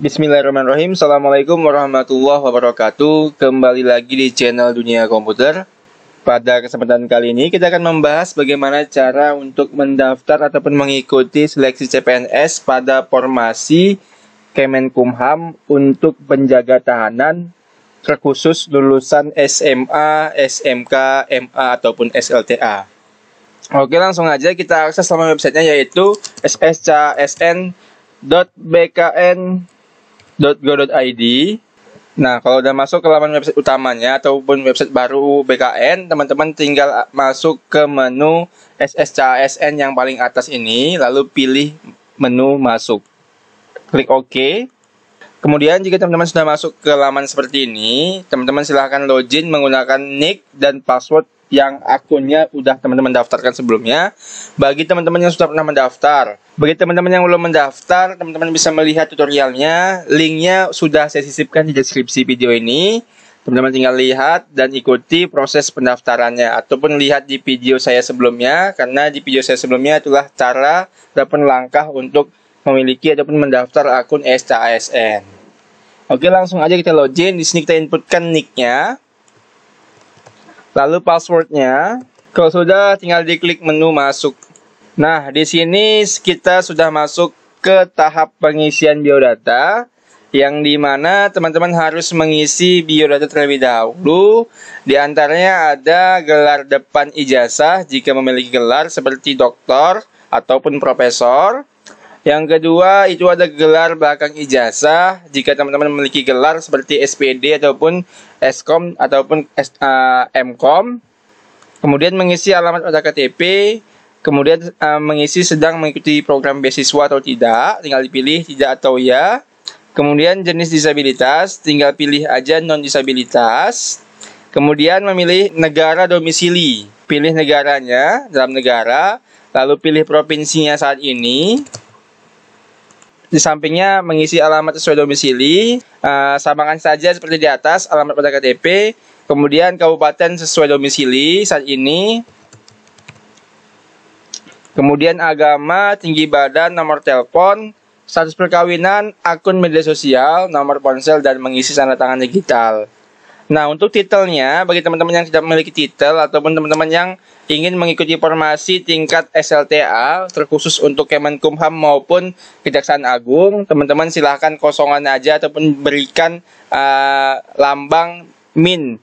Bismillahirrahmanirrahim. Assalamualaikum warahmatullahi wabarakatuh. Kembali lagi di channel Dunia Komputer. Pada kesempatan kali ini kita akan membahas bagaimana cara untuk mendaftar ataupun mengikuti seleksi CPNS pada formasi Kemenkumham untuk penjaga tahanan terkhusus lulusan SMA, SMK, MA ataupun SLTA. Oke, langsung aja kita akses laman websitenya, yaitu sscsn.bkn.go.id. Nah, kalau udah masuk ke laman website utamanya ataupun website baru BKN, teman-teman tinggal masuk ke menu SSCASN yang paling atas ini, lalu pilih menu masuk. Klik OK. Kemudian jika teman-teman sudah masuk ke laman seperti ini, teman-teman silahkan login menggunakan nick dan password yang akunnya udah teman-teman daftarkan sebelumnya. Bagi teman-teman yang sudah pernah mendaftar, bagi teman-teman yang belum mendaftar, teman-teman bisa melihat tutorialnya. Linknya sudah saya sisipkan di deskripsi video ini. Teman-teman tinggal lihat dan ikuti proses pendaftarannya, ataupun lihat di video saya sebelumnya, karena di video saya sebelumnya itulah cara ataupun langkah untuk memiliki ataupun mendaftar akun SCASN. Oke, langsung aja kita login. Di sini kita inputkan nicknya, lalu passwordnya. Kalau sudah, tinggal diklik menu masuk. Nah, di sini kita sudah masuk ke tahap pengisian biodata, yang dimana teman-teman harus mengisi biodata terlebih dahulu. Di antaranya ada gelar depan ijazah jika memiliki gelar seperti doktor ataupun profesor. Yang kedua, itu ada gelar belakang ijazah jika teman-teman memiliki gelar seperti SPD ataupun Skom ataupun Mkom. Kemudian mengisi alamat pada KTP. Kemudian mengisi sedang mengikuti program beasiswa atau tidak, tinggal dipilih tidak atau ya. Kemudian jenis disabilitas, tinggal pilih aja non disabilitas. Kemudian memilih negara domisili, pilih negaranya dalam negara, lalu pilih provinsinya saat ini. Di sampingnya mengisi alamat sesuai domisili, samakan saja seperti di atas, alamat pada KTP, kemudian kabupaten sesuai domisili saat ini, kemudian agama, tinggi badan, nomor telepon, status perkawinan, akun media sosial, nomor ponsel, dan mengisi tanda tangan digital. Nah, untuk titelnya, bagi teman-teman yang tidak memiliki titel ataupun teman-teman yang ingin mengikuti formasi tingkat SLTA terkhusus untuk Kemenkumham maupun Kejaksaan Agung, teman-teman silahkan kosongan aja ataupun berikan lambang min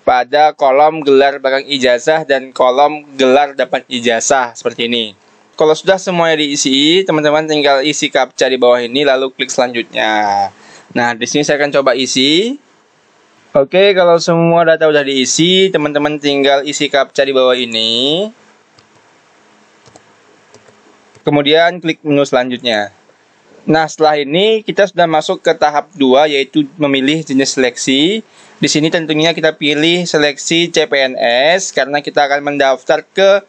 pada kolom gelar belakang ijazah dan kolom gelar depan ijazah seperti ini. Kalau sudah semuanya diisi, teman-teman tinggal isi captcha di bawah ini lalu klik selanjutnya. Nah, di sini saya akan coba isi. Oke, kalau semua data udah diisi, teman-teman tinggal isi captcha di bawah ini. Kemudian klik menu selanjutnya. Nah, setelah ini kita sudah masuk ke tahap 2, yaitu memilih jenis seleksi. Di sini tentunya kita pilih seleksi CPNS karena kita akan mendaftar ke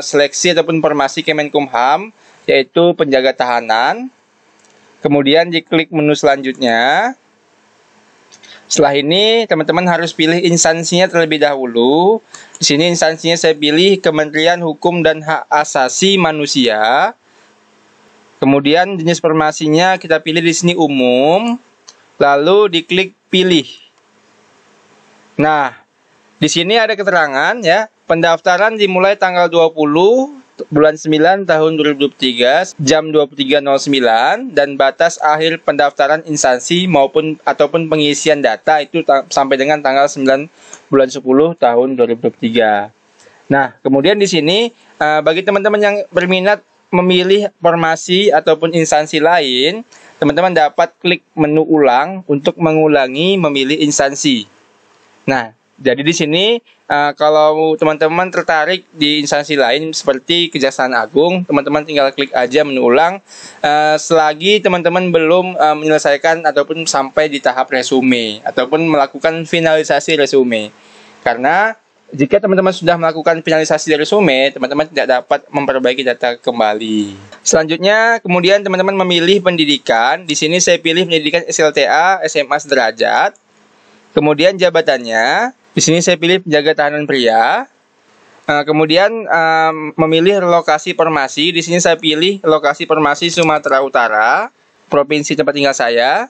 seleksi ataupun formasi Kemenkumham, yaitu penjaga tahanan. Kemudian diklik menu selanjutnya. Setelah ini, teman-teman harus pilih instansinya terlebih dahulu. Di sini instansinya saya pilih Kementerian Hukum dan Hak Asasi Manusia. Kemudian jenis formasinya kita pilih di sini umum. Lalu diklik pilih. Nah, di sini ada keterangan ya. Pendaftaran dimulai tanggal 20 bulan 9 tahun 2023 jam 23.09 dan batas akhir pendaftaran instansi ataupun pengisian data itu sampai dengan tanggal 9 bulan 10 tahun 2023. Nah, kemudian di sini bagi teman-teman yang berminat memilih formasi ataupun instansi lain, teman-teman dapat klik menu ulang untuk mengulangi memilih instansi. Nah, jadi di sini kalau teman-teman tertarik di instansi lain seperti Kejaksaan Agung, teman-teman tinggal klik aja menu ulang selagi teman-teman belum menyelesaikan ataupun sampai di tahap resume ataupun melakukan finalisasi resume. Karena jika teman-teman sudah melakukan finalisasi resume, teman-teman tidak dapat memperbaiki data kembali. Selanjutnya, kemudian teman-teman memilih pendidikan. Di sini saya pilih pendidikan SLTA SMA sederajat. Kemudian jabatannya. Di sini saya pilih penjaga tahanan pria. Kemudian memilih lokasi formasi. Di sini saya pilih lokasi formasi Sumatera Utara. provinsi tempat tinggal saya.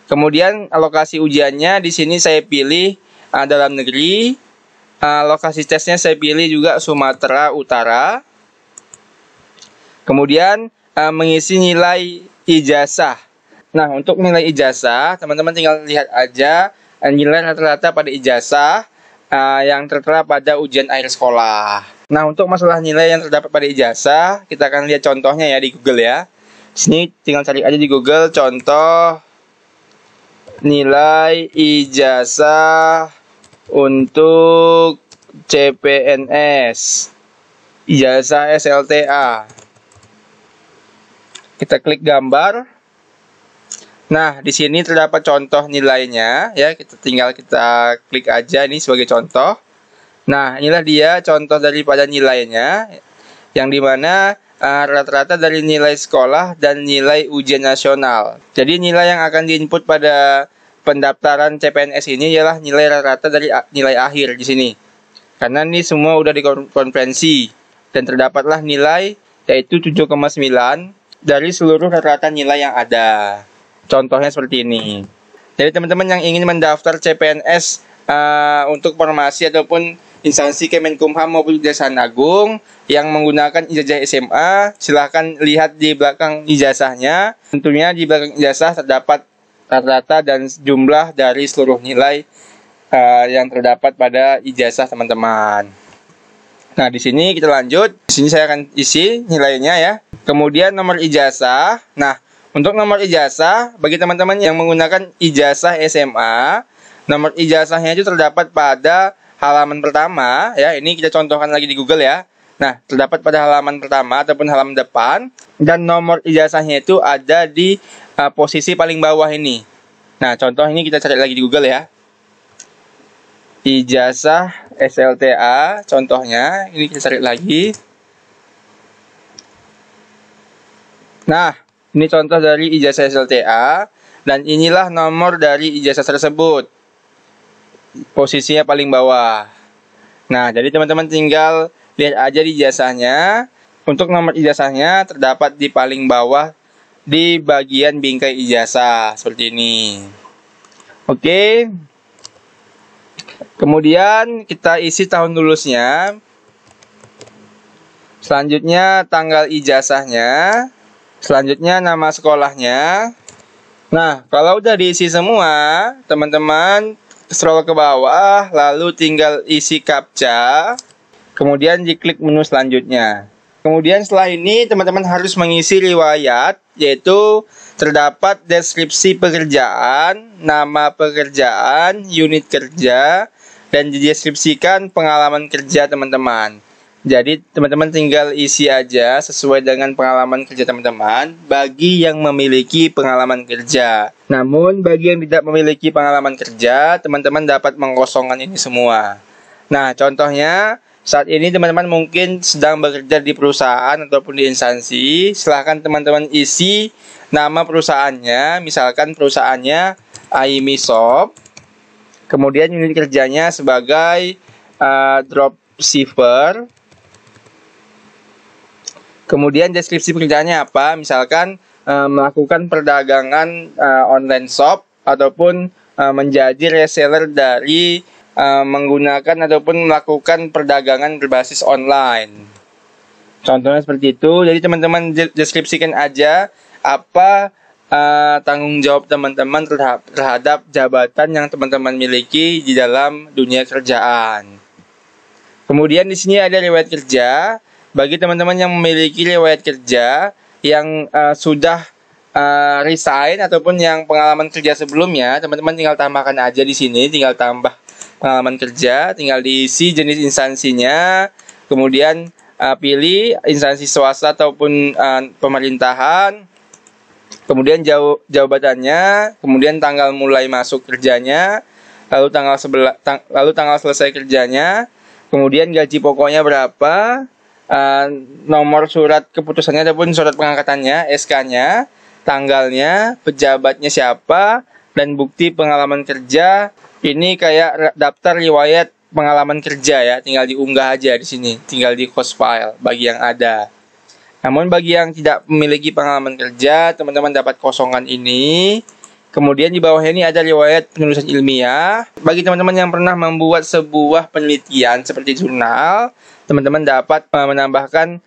Kemudian lokasi ujiannya di sini saya pilih dalam negeri. Lokasi tesnya saya pilih juga Sumatera Utara. Kemudian mengisi nilai ijazah. Nah, untuk nilai ijazah, teman-teman tinggal lihat aja nilai rata-rata pada ijazah yang tertera pada ujian akhir sekolah. Nah, untuk masalah nilai yang terdapat pada ijazah, kita akan lihat contohnya ya di Google ya. Di sini tinggal cari aja di Google contoh nilai ijazah untuk CPNS, ijazah SLTA. Kita klik gambar. Nah, di sini terdapat contoh nilainya ya. Tinggal kita klik aja ini sebagai contoh. Nah, inilah dia contoh daripada nilainya, yang dimana rata-rata dari nilai sekolah dan nilai ujian nasional. Jadi nilai yang akan diinput pada pendaftaran CPNS ini ialah nilai rata-rata dari nilai akhir di sini. Karena ini semua udah dikonferensi dan terdapatlah nilai yaitu 7,9 dari seluruh rata-rata nilai yang ada. Contohnya seperti ini. Jadi teman-teman yang ingin mendaftar CPNS untuk formasi ataupun instansi Kemenkumham maupun Kejaksaan Agung yang menggunakan ijazah SMA, silahkan lihat di belakang ijazahnya. Tentunya di belakang ijazah terdapat rata-rata dan jumlah dari seluruh nilai yang terdapat pada ijazah teman-teman. Nah, di sini kita lanjut. Di sini saya akan isi nilainya ya. Kemudian nomor ijazah. Nah, untuk nomor ijazah bagi teman-teman yang menggunakan ijazah SMA, nomor ijazahnya itu terdapat pada halaman pertama ya. Ini kita contohkan lagi di Google ya. Nah, terdapat pada halaman pertama ataupun halaman depan, dan nomor ijazahnya itu ada di posisi paling bawah ini. Nah, contoh ini kita cari lagi di Google ya. Ijazah SLTA contohnya, ini kita cari lagi. Nah, ini contoh dari ijazah SLTA, dan inilah nomor dari ijazah tersebut. Posisinya paling bawah. Nah, jadi teman-teman tinggal lihat aja di ijazahnya. Untuk nomor ijazahnya terdapat di paling bawah di bagian bingkai ijazah seperti ini. Oke. Kemudian kita isi tahun lulusnya. Selanjutnya tanggal ijazahnya. Selanjutnya nama sekolahnya. Nah, kalau udah diisi semua, teman-teman scroll ke bawah, lalu tinggal isi CAPTCHA, kemudian diklik menu selanjutnya. Kemudian setelah ini teman-teman harus mengisi riwayat, yaitu terdapat deskripsi pekerjaan, nama pekerjaan, unit kerja, dan dideskripsikan pengalaman kerja teman-teman. Jadi teman-teman tinggal isi aja sesuai dengan pengalaman kerja teman-teman bagi yang memiliki pengalaman kerja. Namun bagi yang tidak memiliki pengalaman kerja, teman-teman dapat mengosongkan ini semua. Nah, contohnya saat ini teman-teman mungkin sedang bekerja di perusahaan ataupun di instansi. Silahkan teman-teman isi nama perusahaannya, misalkan perusahaannya Aimi-shop. Kemudian unit kerjanya sebagai dropshipper. Kemudian deskripsi pekerjaannya apa? Misalkan melakukan perdagangan online shop ataupun menjadi reseller dari menggunakan ataupun melakukan perdagangan berbasis online. Contohnya seperti itu. Jadi teman-teman deskripsikan aja apa tanggung jawab teman-teman terhadap jabatan yang teman-teman miliki di dalam dunia kerjaan. Kemudian di sini ada riwayat kerja. Bagi teman-teman yang memiliki riwayat kerja yang sudah resign ataupun yang pengalaman kerja sebelumnya, teman-teman tinggal tambahkan aja di sini, tinggal tambah pengalaman kerja, tinggal diisi jenis instansinya, kemudian pilih instansi swasta ataupun pemerintahan, kemudian jabatannya, kemudian tanggal mulai masuk kerjanya, lalu tanggal selesai kerjanya, kemudian gaji pokoknya berapa, nomor surat keputusannya ataupun surat pengangkatannya, SK-nya, tanggalnya, pejabatnya siapa, dan bukti pengalaman kerja. Ini kayak daftar riwayat pengalaman kerja ya, tinggal diunggah aja di sini, tinggal di host file bagi yang ada. Namun bagi yang tidak memiliki pengalaman kerja, teman-teman dapat kosongan ini. Kemudian di bawahnya ini ada riwayat penulisan ilmiah. Bagi teman-teman yang pernah membuat sebuah penelitian seperti jurnal, teman-teman dapat menambahkan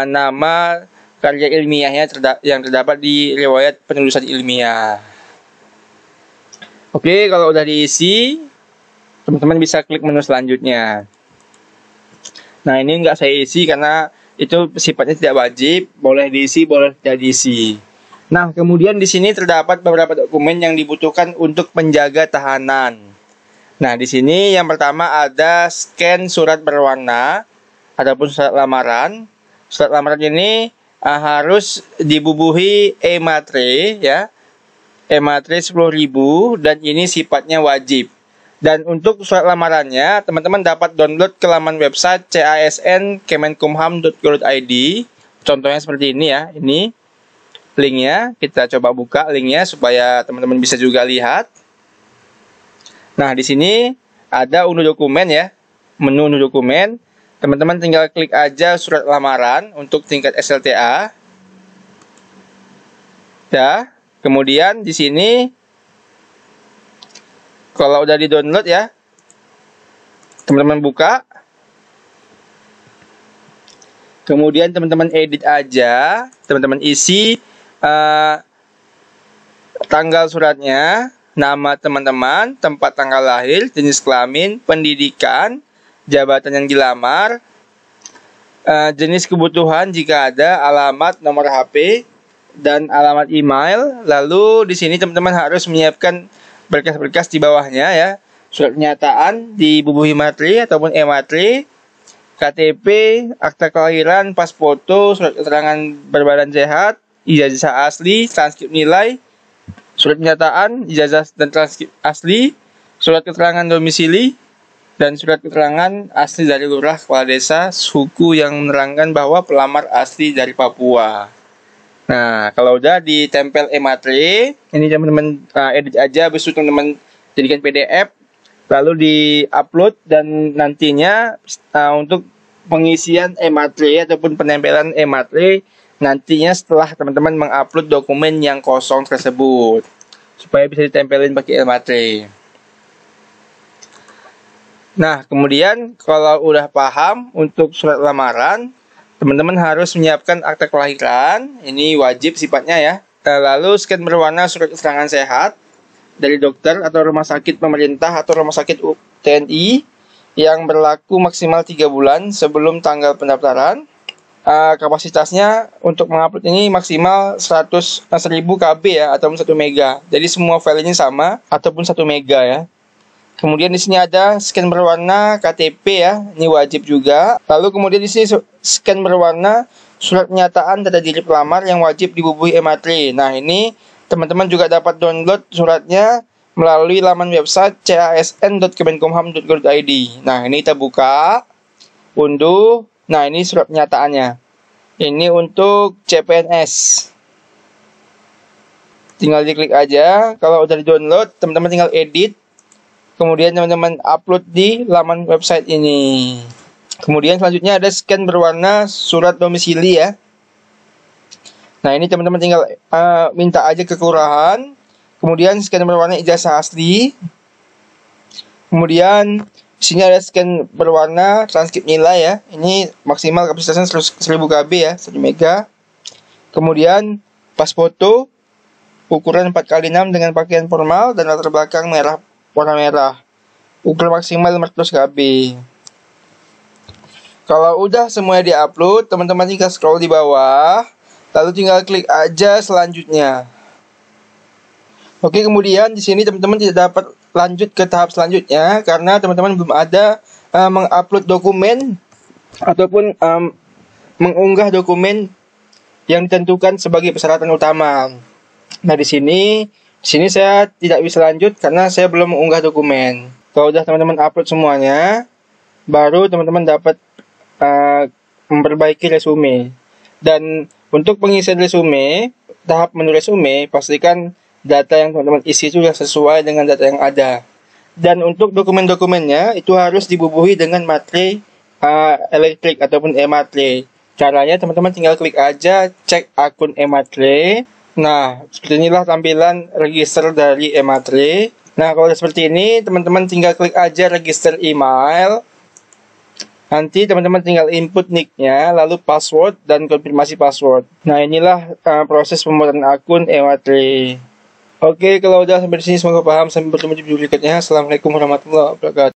nama karya ilmiahnya yang terdapat di riwayat penulisan ilmiah. Oke, kalau udah diisi, teman-teman bisa klik menu selanjutnya. Nah, ini nggak saya isi karena itu sifatnya tidak wajib, boleh diisi, boleh tidak diisi. Nah, kemudian di sini terdapat beberapa dokumen yang dibutuhkan untuk penjaga tahanan. Nah, di sini yang pertama ada scan surat berwarna ataupun surat lamaran. Surat lamaran ini harus dibubuhi e-matre ya. E-matre 10.000 dan ini sifatnya wajib. Dan untuk surat lamarannya, teman-teman dapat download ke laman website casn.kemenkumham.go.id. Contohnya seperti ini ya. Ini linknya, kita coba buka linknya supaya teman-teman bisa juga lihat. Nah, di sini ada unduh dokumen ya. Menu unduh dokumen. Teman-teman tinggal klik aja surat lamaran untuk tingkat SLTA. Ya. Kemudian di sini kalau udah di-download ya, teman-teman buka. Kemudian teman-teman edit aja, teman-teman isi tanggal suratnya, nama teman-teman, tempat tanggal lahir, jenis kelamin, pendidikan, jabatan yang dilamar, jenis kebutuhan jika ada, alamat, nomor HP, dan alamat email. Lalu di sini teman-teman harus menyiapkan berkas-berkas di bawahnya ya. Surat pernyataan dibubuhi matre ataupun e-matre, KTP, akta kelahiran, pas foto, surat keterangan berbadan sehat, ijazah asli, transkrip nilai, surat pernyataan, ijazah dan transkrip asli, surat keterangan domisili, dan surat keterangan asli dari lurah kepala desa suku yang menerangkan bahwa pelamar asli dari Papua. Nah, kalau udah ditempel e-matre, ini teman-teman edit aja, habis itu teman-teman jadikan PDF, lalu di-upload dan nantinya untuk pengisian e-matre ataupun penempelan e-matre nantinya setelah teman-teman mengupload dokumen yang kosong tersebut supaya bisa ditempelin pakai e-matre. Nah, kemudian kalau udah paham untuk surat lamaran, teman-teman harus menyiapkan akta kelahiran, ini wajib sifatnya ya. Lalu scan berwarna surat keterangan sehat dari dokter atau rumah sakit pemerintah atau rumah sakit TNI yang berlaku maksimal 3 bulan sebelum tanggal pendaftaran. Kapasitasnya untuk mengupload ini maksimal 1000 KB ya, ataupun 1 mega. Jadi semua file ini sama ataupun 1 mega ya. Kemudian di sini ada scan berwarna KTP ya, ini wajib juga. Lalu kemudian di sini scan berwarna surat pernyataan data diri pelamar yang wajib dibubuhi e-matre. Nah, ini teman-teman juga dapat download suratnya melalui laman website casn.kemenkumham.go.id. Nah, ini kita buka, unduh. Nah, ini surat pernyataannya. Ini untuk CPNS. Tinggal diklik aja. Kalau udah di-download, teman-teman tinggal edit. Kemudian teman-teman upload di laman website ini. Kemudian selanjutnya ada scan berwarna surat domisili ya. Nah, ini teman-teman tinggal minta aja ke kelurahan. Kemudian scan berwarna ijazah asli. Kemudian di sini ada scan berwarna transkrip nilai ya. Ini maksimal kapasitasnya 1000 KB ya, 1 mega. Kemudian pas foto ukuran 4x6 dengan pakaian formal dan latar belakang warna merah. Ukuran maksimal 500 KB. Kalau udah semuanya diupload, teman-teman tinggal scroll di bawah, lalu tinggal klik aja selanjutnya. Oke, kemudian di sini teman-teman tidak dapat lanjut ke tahap selanjutnya karena teman-teman belum ada mengupload dokumen ataupun mengunggah dokumen yang ditentukan sebagai persyaratan utama. Nah, di sini saya tidak bisa lanjut karena saya belum mengunggah dokumen. Kalau udah teman-teman upload semuanya, baru teman-teman dapat memperbaiki resume. Dan untuk pengisian resume, tahap menu resume, pastikan data yang teman-teman isi sudah sesuai dengan data yang ada. Dan untuk dokumen-dokumennya itu harus dibubuhi dengan matre elektrik ataupun e-matre. Caranya teman-teman tinggal klik aja cek akun Ematre. Nah, seperti inilah tampilan register dari Ematre. Nah, kalau udah seperti ini, teman-teman tinggal klik aja register email. Nanti teman-teman tinggal input nicknya, lalu password dan konfirmasi password. Nah, inilah proses pembuatan akun Ematre. Oke, kalau udah sampai di sini semoga paham. Sampai bertemu di video berikutnya. Assalamualaikum warahmatullahi wabarakatuh.